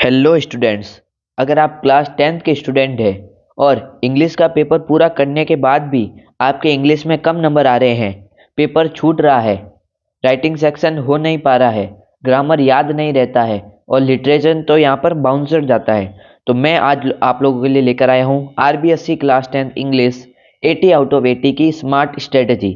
Hello students. अगर आप class 10th के स्टूडेंट हैं और इंग्लिश का पेपर पूरा करने के बाद भी आपके इंग्लिश में कम नंबर आ रहे हैं, पेपर छूट रहा है, राइटिंग सेक्शन हो नहीं पा रहा है, ग्रामर याद नहीं रहता है और लिटरेचर तो यहाँ पर बाउंसर जाता है, तो मैं आज आप लोगों के लिए लेकर आया हूँ RBSC class 10th English 80 out of 80 की स्मार्ट स्ट्रेटजी,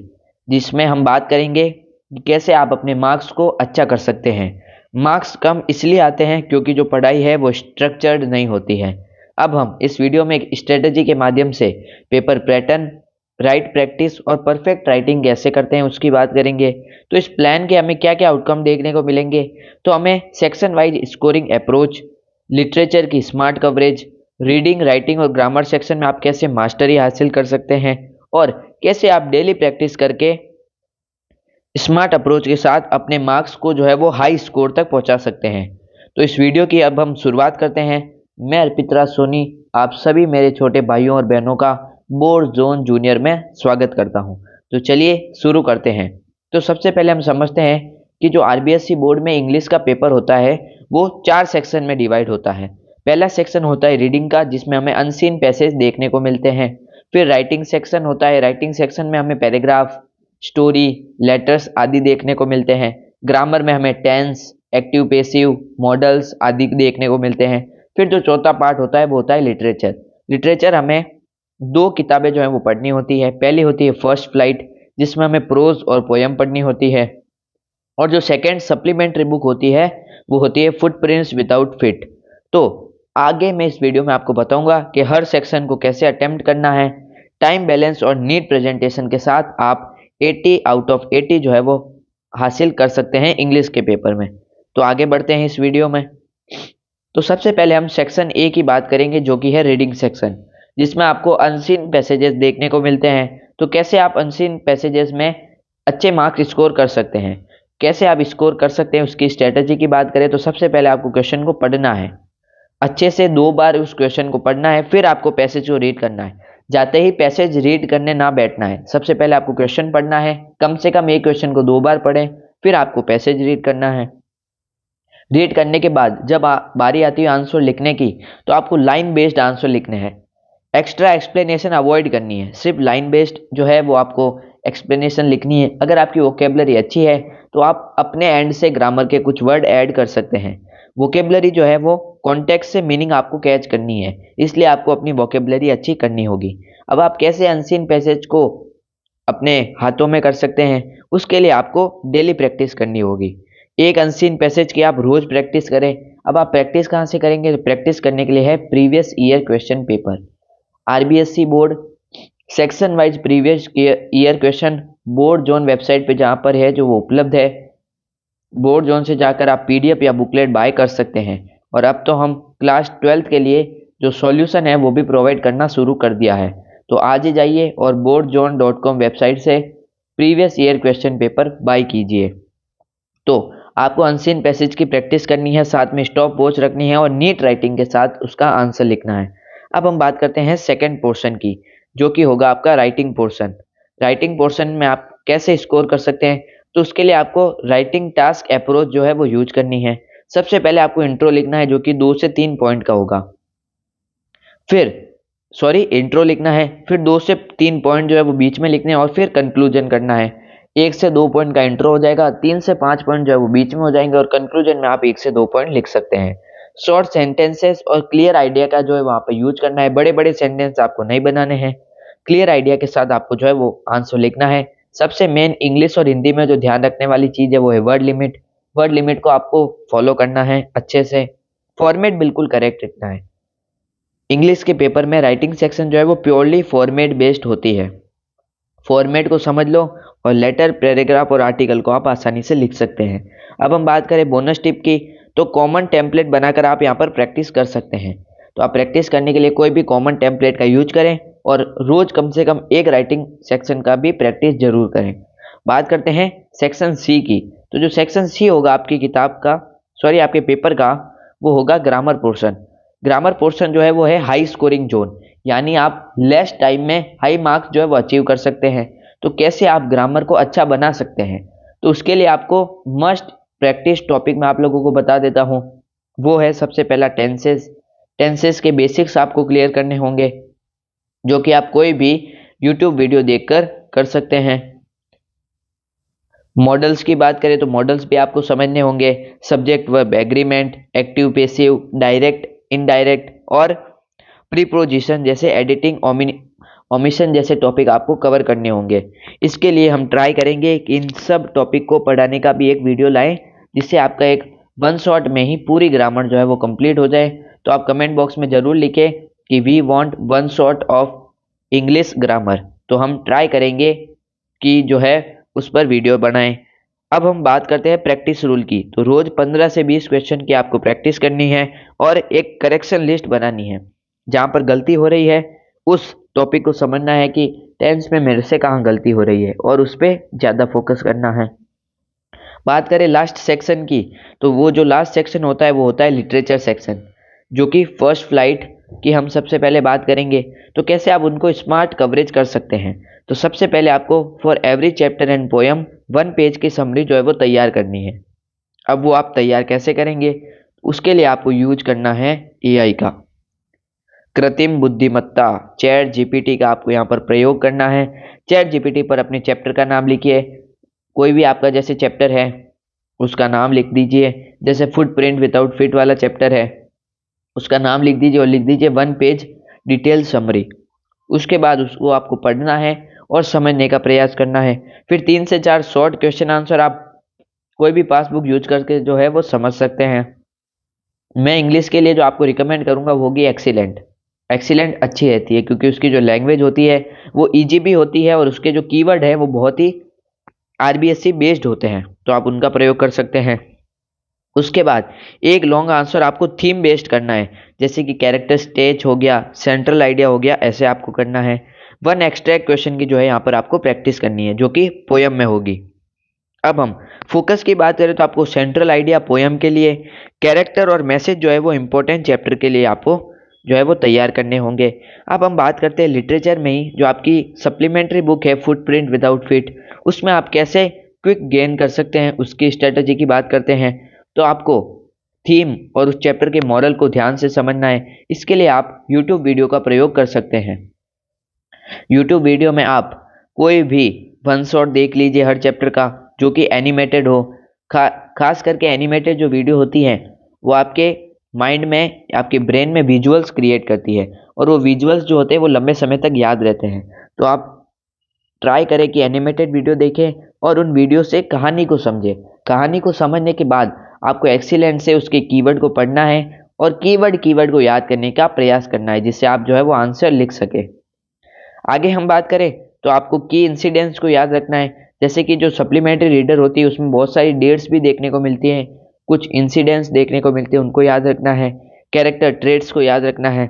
जिसमें हम बात करेंगे कि कैसे आप अपने मार्क्स को अच्छा कर सकते हैं। मार्क्स कम इसलिए आते हैं क्योंकि जो पढ़ाई है वो स्ट्रक्चर्ड नहीं होती है। अब हम इस वीडियो में एक स्ट्रेटजी के माध्यम से पेपर पैटर्न, राइट प्रैक्टिस और परफेक्ट राइटिंग कैसे करते हैं उसकी बात करेंगे। तो इस प्लान के हमें क्या क्या आउटकम देखने को मिलेंगे, तो हमें section wise scoring approach, literature की स्मार्ट कवरेज, रीडिंग, राइटिंग और ग्रामर सेक्शन में आप कैसे मास्टरी हासिल कर सकते हैं और कैसे आप डेली प्रैक्टिस करके स्मार्ट अप्रोच के साथ अपने मार्क्स को जो है वो हाई स्कोर तक पहुंचा सकते हैं। तो इस वीडियो की अब हम शुरुआत करते हैं। मैं अर्पित राज सोनी आप सभी मेरे छोटे भाइयों और बहनों का बोर्ड जोन जूनियर में स्वागत करता हूं। तो चलिए शुरू करते हैं। तो सबसे पहले हम समझते हैं कि जो आरबीएससी बोर्ड में इंग्लिश का पेपर होता है वो 4 सेक्शन में डिवाइड होता है। पहला सेक्शन होता है रीडिंग का, जिसमें हमें अनसीन पैसेज देखने को मिलते हैं। फिर राइटिंग सेक्शन होता है। राइटिंग सेक्शन में हमें पैराग्राफ, स्टोरी, लेटर्स आदि देखने को मिलते हैं। ग्रामर में हमें टेंस, एक्टिव पैसिव, मॉडल्स आदि देखने को मिलते हैं। फिर जो चौथा पार्ट होता है वो होता है लिटरेचर। लिटरेचर हमें 2 किताबें जो है वो पढ़नी होती है। पहली होती है फर्स्ट फ्लाइट, जिसमें हमें प्रोज और पोयम पढ़नी होती है, और जो सेकेंड सप्लीमेंट्री बुक होती है वो होती है फुटप्रिंट्स विदाउट फिट। तो आगे मैं इस वीडियो में आपको बताऊंगा कि हर सेक्शन को कैसे अटेम्प्ट करना है। टाइम बैलेंस और नीट प्रेजेंटेशन के साथ आप 80 आउट ऑफ 80 जो है वो हासिल कर सकते हैं इंग्लिश के पेपर में। तो आगे बढ़ते हैं इस वीडियो में। तो सबसे पहले हम सेक्शन ए की बात करेंगे, जो कि है रीडिंग सेक्शन, जिसमें आपको अनसीन पैसेजेस देखने को मिलते हैं। तो कैसे आप अनसीन पैसेजेस में अच्छे मार्क्स स्कोर कर सकते हैं, कैसे आप स्कोर कर सकते हैं, उसकी स्ट्रेटजी की बात करें तो सबसे पहले आपको क्वेश्चन को पढ़ना है, अच्छे से 2 बार उस क्वेश्चन को पढ़ना है। फिर आपको पैसेज को रीड करना है। जाते ही पैसेज रीड करने ना बैठना है। सबसे पहले आपको क्वेश्चन पढ़ना है, कम से कम एक क्वेश्चन को 2 बार पढ़ें, फिर आपको पैसेज रीड करना है। रीड करने के बाद जब बारी आती है आंसर लिखने की, तो आपको लाइन बेस्ड आंसर लिखने हैं। एक्स्ट्रा एक्सप्लेनेशन अवॉइड करनी है। सिर्फ लाइन बेस्ड जो है वो आपको एक्सप्लेनेशन लिखनी है। अगर आपकी वोकेबलरी अच्छी है तो आप अपने एंड से ग्रामर के कुछ वर्ड ऐड कर सकते हैं। वोकेबलरी जो है वो कॉन्टेक्स्ट से मीनिंग आपको कैच करनी है, इसलिए आपको अपनी वोकेबलरी अच्छी करनी होगी। अब आप कैसे अनसीन पैसेज को अपने हाथों में कर सकते हैं, उसके लिए आपको डेली प्रैक्टिस करनी होगी। एक अनसीन पैसेज की आप रोज प्रैक्टिस करें। अब आप प्रैक्टिस कहाँ से करेंगे, तो प्रैक्टिस करने के लिए है previous year question paper. RBSC board section wise previous year question board zone website पे जहाँ पर है जो वो उपलब्ध है, बोर्ड जोन से जाकर आप पीडीएफ या बुकलेट बाय कर सकते हैं। और अब तो हम क्लास 12th के लिए जो सॉल्यूशन है वो भी प्रोवाइड करना शुरू कर दिया है। तो आज ही जाइए और boardzone.com वेबसाइट से previous year question paper buy कीजिए। तो आपको अनसीन पैसेज की प्रैक्टिस करनी है, साथ में स्टॉप वॉच रखनी है और नीट राइटिंग के साथ उसका आंसर लिखना है। अब हम बात करते हैं सेकंड पोर्शन की, जो कि होगा आपका राइटिंग पोर्शन। राइटिंग पोर्शन में आप कैसे स्कोर कर सकते हैं, तो उसके लिए आपको राइटिंग टास्क अप्रोच जो है वो यूज करनी है। सबसे पहले आपको इंट्रो लिखना है, जो कि 2 से 3 पॉइंट का होगा। इंट्रो लिखना है, फिर 2 से 3 पॉइंट जो है वो बीच में लिखने हैं और फिर कंक्लूजन करना है। 1 से 2 पॉइंट का इंट्रो हो जाएगा, 3 से 5 पॉइंट जो है वो बीच में हो जाएंगे और कंक्लूजन में आप 1 से 2 पॉइंट लिख सकते हैं। शॉर्ट सेंटेंसेस और क्लियर आइडिया का जो है वहां पे यूज करना है। बड़े बड़े सेंटेंस आपको नहीं बनाने हैं, क्लियर आइडिया के साथ आपको जो है वो आंसर लिखना है। सबसे मेन इंग्लिश और हिंदी में जो ध्यान रखने वाली चीज है वो है वर्ड लिमिट। वर्ड लिमिट को आपको फॉलो करना है अच्छे से। फॉर्मेट बिल्कुल करेक्ट रखना है। इंग्लिश के पेपर में राइटिंग सेक्शन जो है वो प्योरली फॉर्मेट बेस्ड होती है। फॉर्मेट को समझ लो और लेटर, पैराग्राफ और आर्टिकल को आप आसानी से लिख सकते हैं। अब हम बात करें बोनस टिप की, तो कॉमन टेम्पलेट बनाकर आप यहाँ पर प्रैक्टिस कर सकते हैं। तो आप प्रैक्टिस करने के लिए कोई भी कॉमन टेम्पलेट का यूज करें और रोज कम से कम एक राइटिंग सेक्शन का भी प्रैक्टिस जरूर करें। बात करते हैं सेक्शन सी की। तो जो सेक्शन सी होगा आपकी किताब का, आपके पेपर का, वो होगा ग्रामर पोर्शन। ग्रामर पोर्शन जो है वो है हाई स्कोरिंग जोन, यानी आप लेस टाइम में हाई मार्क्स जो है वो अचीव कर सकते हैं। तो कैसे आप ग्रामर को अच्छा बना सकते हैं, तो उसके लिए आपको मस्ट प्रैक्टिस टॉपिक मैं आप लोगों को बता देता हूं। वो है सबसे पहला टेंसेस। टेंसेस के बेसिक्स आपको क्लियर करने होंगे, जो कि आप कोई भी यूट्यूब वीडियो देखकर कर सकते हैं। मॉडल्स की बात करें तो मॉडल्स भी आपको समझने होंगे। Subject verb agreement, active passive, direct indirect और प्रीपोजिशन जैसे एडिटिंग ओमिशन जैसे टॉपिक आपको कवर करने होंगे। इसके लिए हम ट्राई करेंगे कि इन सब टॉपिक को पढ़ाने का भी एक वीडियो लाएं, जिससे आपका एक वन शॉट में ही पूरी ग्रामर जो है वो कंप्लीट हो जाए। तो आप कमेंट बॉक्स में ज़रूर लिखें कि we want one shot of English grammar. तो हम ट्राई करेंगे कि जो है उस पर वीडियो बनाएं। अब हम बात करते हैं प्रैक्टिस रूल की। तो रोज 15 से 20 क्वेश्चन की आपको प्रैक्टिस करनी है और एक करेक्शन लिस्ट बनानी है। जहां पर गलती हो रही है उस टॉपिक को समझना है कि टेंस में मेरे से कहाँ गलती हो रही है और उस पर ज़्यादा फोकस करना है। बात करें लास्ट सेक्शन की, तो वो जो लास्ट सेक्शन होता है वो होता है लिटरेचर सेक्शन, जो कि फर्स्ट फ्लाइट की हम सबसे पहले बात करेंगे। तो कैसे आप उनको स्मार्ट कवरेज कर सकते हैं। तो सबसे पहले आपको for every chapter and poem 1 page की समरी जो है वो तैयार करनी है। अब वो आप तैयार कैसे करेंगे, उसके लिए आपको यूज करना है एआई का, कृत्रिम बुद्धिमत्ता चैट जीपीटी का आपको यहाँ पर प्रयोग करना है। चैट जीपीटी पर अपने चैप्टर का नाम लिखिए। कोई भी आपका जैसे चैप्टर है उसका नाम लिख दीजिए। जैसे फुटप्रिंट विदाउट फिट वाला चैप्टर है, उसका नाम लिख दीजिए और लिख दीजिए 1 पेज डिटेल समरी। उसके बाद उसको आपको पढ़ना है और समझने का प्रयास करना है। फिर 3 से 4 शॉर्ट क्वेश्चन आंसर आप कोई भी पासबुक यूज करके जो है वो समझ सकते हैं। मैं इंग्लिश के लिए जो आपको रिकमेंड करूंगा वो होगी एक्सीलेंट। एक्सीलेंट अच्छी रहती है क्योंकि उसकी जो लैंग्वेज होती है वो इजी भी होती है और उसके जो कीवर्ड है वो बहुत ही आरबीएससी बेस्ड होते हैं, तो आप उनका प्रयोग कर सकते हैं। उसके बाद एक लॉन्ग आंसर आपको थीम बेस्ड करना है, जैसे कि कैरेक्टर स्टेज हो गया, सेंट्रल आइडिया हो गया, ऐसे आपको करना है। 1 एक्सट्रैक्ट क्वेश्चन की जो है यहाँ पर आपको प्रैक्टिस करनी है, जो कि पोयम में होगी। अब हम फोकस की बात करें तो आपको सेंट्रल आइडिया पोयम के लिए, कैरेक्टर और मैसेज जो है वो इंपॉर्टेंट चैप्टर के लिए आपको जो है वो तैयार करने होंगे। अब हम बात करते हैं लिटरेचर में ही जो आपकी सप्लीमेंट्री बुक है फुटप्रिंट विदाउट फिट, उसमें आप कैसे क्विक गेन कर सकते हैं उसकी स्ट्रेटजी की बात करते हैं। तो आपको थीम और उस चैप्टर के मॉरल को ध्यान से समझना है। इसके लिए आप यूट्यूब वीडियो का प्रयोग कर सकते हैं। यूट्यूब वीडियो में आप कोई भी वन शॉट देख लीजिए हर चैप्टर का, जो कि एनिमेटेड हो। खास करके एनिमेटेड जो वीडियो होती है वो आपके माइंड में, आपके ब्रेन में विजुअल्स क्रिएट करती है और वो विजुअल्स जो होते हैं वो लंबे समय तक याद रहते हैं। तो आप ट्राई करें कि एनिमेटेड वीडियो देखें और उन वीडियो से कहानी को समझें। कहानी को समझने के बाद आपको एक्सीलेंट से उसके कीवर्ड को पढ़ना है और कीवर्ड को याद करने का प्रयास करना है, जिससे आप जो है वो आंसर लिख सके। आगे हम बात करें तो आपको की इंसिडेंट्स को याद रखना है। जैसे कि जो सप्लीमेंट्री रीडर होती है उसमें बहुत सारी डेट्स भी देखने को मिलती हैं, कुछ इंसिडेंट्स देखने को मिलते हैं, उनको याद रखना है। कैरेक्टर ट्रेड्स को याद रखना है।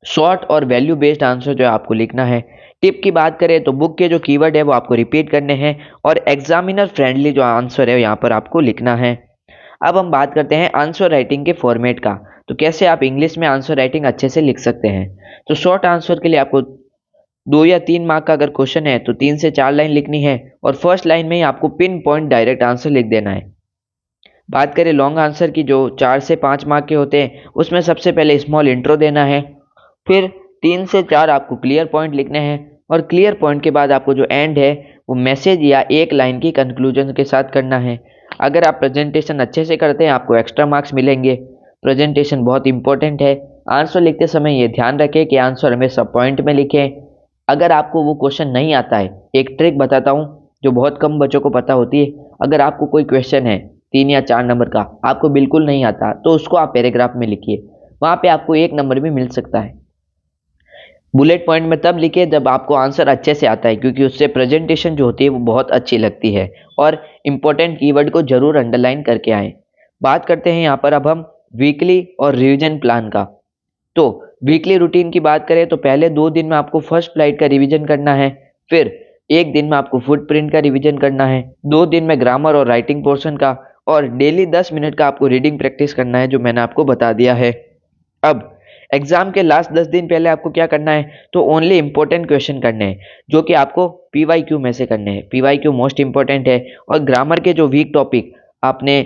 शॉर्ट और वैल्यू बेस्ड आंसर जो है आपको लिखना है। टिप की बात करें तो बुक के जो कीवर्ड है वो आपको रिपीट करने हैं और एग्जामिनर फ्रेंडली जो आंसर है यहाँ पर आपको लिखना है। अब हम बात करते हैं आंसर राइटिंग के फॉर्मेट का। तो कैसे आप इंग्लिश में आंसर राइटिंग अच्छे से लिख सकते हैं। तो शॉर्ट आंसर के लिए आपको 2 या 3 मार्क का अगर क्वेश्चन है तो 3 से 4 लाइन लिखनी है और फर्स्ट लाइन में ही आपको पिन पॉइंट डायरेक्ट आंसर लिख देना है। बात करें लॉन्ग आंसर की जो 4 से 5 मार्क के होते हैं, उसमें सबसे पहले स्मॉल इंट्रो देना है, फिर 3 से 4 आपको क्लियर पॉइंट लिखने हैं और क्लियर पॉइंट के बाद आपको जो एंड है वो मैसेज या एक लाइन की कंक्लूजन के साथ करना है। अगर आप प्रेजेंटेशन अच्छे से करते हैं आपको एक्स्ट्रा मार्क्स मिलेंगे। प्रेजेंटेशन बहुत इंपॉर्टेंट है। आंसर लिखते समय ये ध्यान रखें कि आंसर हमेशा पॉइंट में लिखें। अगर आपको वो क्वेश्चन नहीं आता है, एक ट्रिक बताता हूँ जो बहुत कम बच्चों को पता होती है। अगर आपको कोई क्वेश्चन है 3 या 4 नंबर का, आपको बिल्कुल नहीं आता, तो उसको आप पैराग्राफ में लिखिए, वहाँ पे आपको 1 नंबर भी मिल सकता है। बुलेट पॉइंट में तब लिखिए जब आपको आंसर अच्छे से आता है, क्योंकि उससे प्रेजेंटेशन जो होती है वो बहुत अच्छी लगती है। और इंपॉर्टेंट कीवर्ड को जरूर अंडरलाइन करके आए। बात करते हैं यहाँ पर अब हम वीकली और रिवीजन प्लान का। तो वीकली रूटीन की बात करें तो पहले 2 दिन में आपको फर्स्ट फ्लाइट का रिवीजन करना है, फिर 1 दिन में आपको फुटप्रिंट का रिवीजन करना है, 2 दिन में ग्रामर और राइटिंग पोर्शन का, और डेली 10 मिनट का आपको रीडिंग प्रैक्टिस करना है, जो मैंने आपको बता दिया है। अब एग्जाम के लास्ट 10 दिन पहले आपको क्या करना है, तो ओनली इंपॉर्टेंट क्वेश्चन करने हैं, जो कि आपको पीवाईक्यू में से करने हैं। पीवाईक्यू मोस्ट इंपॉर्टेंट है और ग्रामर के जो वीक टॉपिक आपने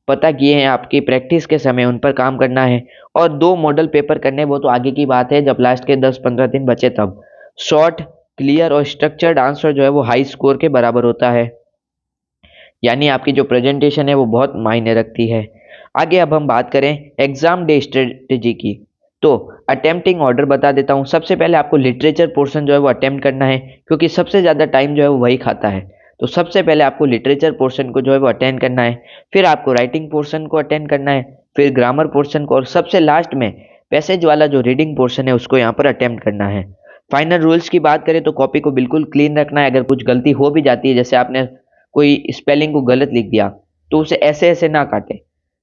पता किए हैं आपकी प्रैक्टिस के समय उन पर काम करना है। और 2 मॉडल पेपर करने वो तो आगे की बात है, जब लास्ट के 10-15 दिन बचे तब। शॉर्ट, क्लियर और स्ट्रक्चर्ड आंसर जो है वो हाई स्कोर के बराबर होता है, यानी आपकी जो प्रेजेंटेशन है वो बहुत मायने रखती है। आगे अब हम बात करें एग्जाम डे स्ट्रेटेजी की, तो अटेम्प्टिंग ऑर्डर बता देता हूँ। सबसे पहले आपको लिटरेचर पोर्शन जो है वो अटेम्प्ट करना है, क्योंकि सबसे ज़्यादा टाइम जो है वो वही खाता है। तो सबसे पहले आपको लिटरेचर पोर्शन को जो है वो अटेंड करना है, फिर आपको राइटिंग पोर्शन को अटेंड करना है, फिर ग्रामर पोर्शन को, और सबसे लास्ट में पैसेज वाला जो रीडिंग पोर्शन है उसको यहाँ पर अटेम्प्ट करना है। फाइनल रूल्स की बात करें तो कॉपी को बिल्कुल क्लीन रखना है। अगर कुछ गलती हो भी जाती है, जैसे आपने कोई स्पेलिंग को गलत लिख दिया, तो उसे ऐसे ऐसे ना काटे,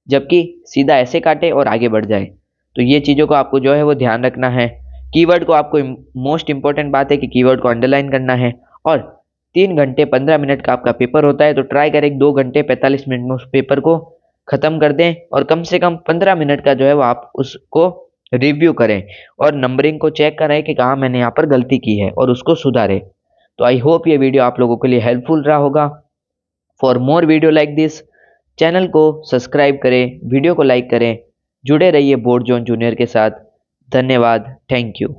जबकि सीधा ऐसे काटे और आगे बढ़ जाए। तो ये चीज़ों को आपको जो है वो ध्यान रखना है। कीवर्ड को आपको मोस्ट इंपॉर्टेंट बात है कि कीवर्ड को अंडरलाइन करना है। और 3 घंटे 15 मिनट का आपका पेपर होता है, तो ट्राई करें 2 घंटे 45 मिनट में उस पेपर को ख़त्म कर दें, और कम से कम 15 मिनट का जो है वो आप उसको रिव्यू करें और नंबरिंग को चेक करें कि कहाँ मैंने यहाँ पर गलती की है और उसको सुधारें। तो आई होप ये वीडियो आप लोगों के लिए हेल्पफुल रहा होगा। For more video like this, channel को सब्सक्राइब करें, वीडियो को लाइक करें, जुड़े रहिए बोर्ड जोन जूनियर के साथ। धन्यवाद, थैंक यू।